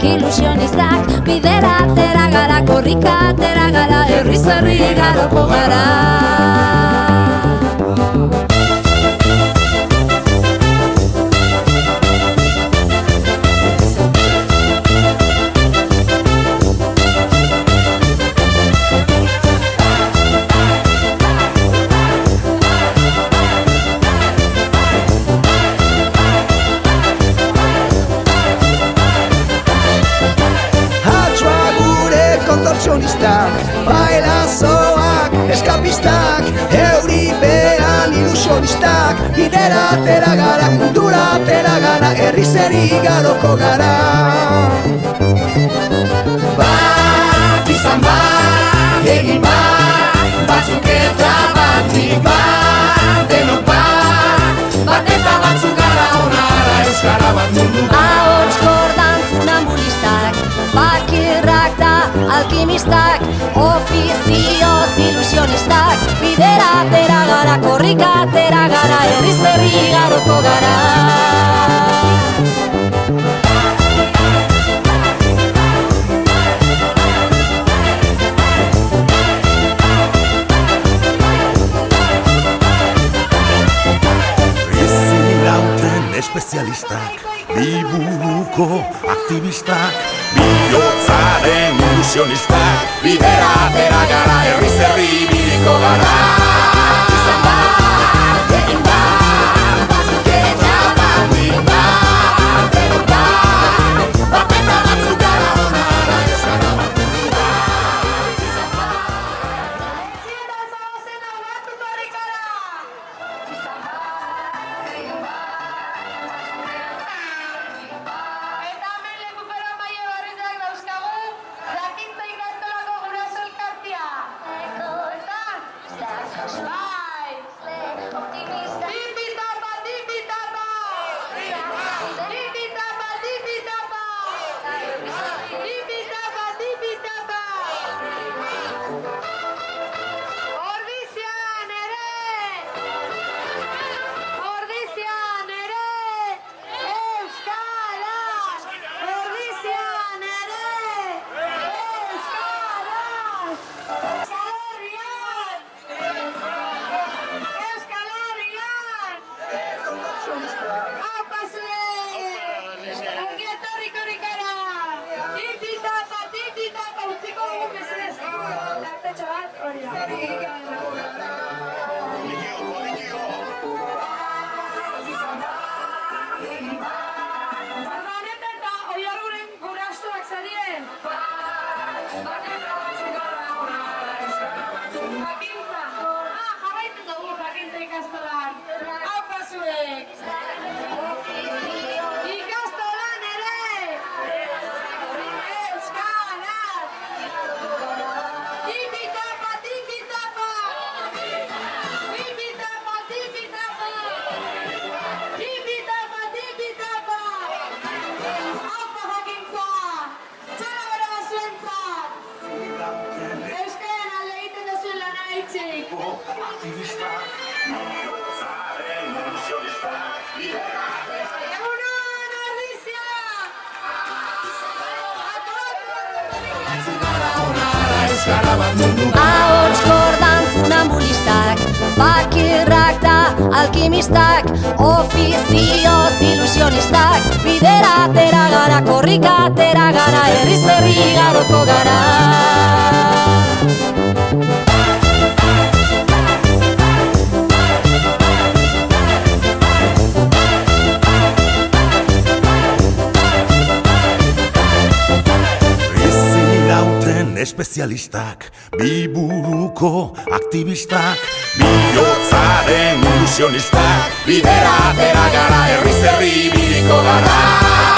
ilusionistak, bidera atera gara, korrika atera gara, herriz herri igaroko gara. Bailazoak, eskapistak, euripean ilusionistak, bidera atera gara, mundura atera gara, herriz herri igaroko gara. Bat izan bat, egin bat, batzuk eta batik bat, denok bat eta batzuk gara onara, euskara bat mundu bat. Ahots kordan funambulistak, bakirrak da alkimistak, ofizioz ilusionistak, bidera atera gara, korrika atera gara, herriz herri igaroko gara. Espezialistak, biburuko aktivistak, bihotzaren ilusionistak, bidera atera gara, herriz herri ibiliko gara. Izan bat, egin bat, batzuk eta batik bat, denok bat eta batzuk gara onara, euskara bat mundu bat. Izan bat, Zieta zagozen aurratuko harikara! Izan bat, egin bat. Eta hemen lekukero maile barriak dauzkagu, Jakintza ikastolako guraso elkartea. Ezta? Bai! Tipitapa, tipitapa! Tipitapa, tipitapa! Tipitapa, tipitapa! Ordizian ere! Ordizian ere! Euskara! Ordizian ere! Euskara! Euskal Herrian! Euskal Herrian! Aupa zuek! Ongi etorriko harikara! Tipitapa, tipitapa! Utziko dugu mesedez! Tartetxo bat, hori da. Honetan eta Oiarguren gurasoak zarien. Jakintza. Jarraitzen dugu Jakintza ikastolan. Aupa zuek. Ikastolan ere. Euskaraz. Tipitapa, tipitapa. Tipitapa, tipitapa. Tipitapa, tipitapa. Aupa Jakintza. Txara bera bazuentzat. Euskaren alde egiten duzuen lana hitzik. aktivistak, bihotzaren ilusionistak, bidera atera gara. Egunon, Ordizia! Euskara bat mundu bat. Ahots kordan funambulistak, bakirrak da alkimistak, ofizioz ilusionistak, bidera atera gara, korrika atera gara, herriz herri igaroko gara. Espezialistak, biburuko aktivistak, bihotzaren ilusionistak, bidera atera gara, herriz herri ibiliko gara.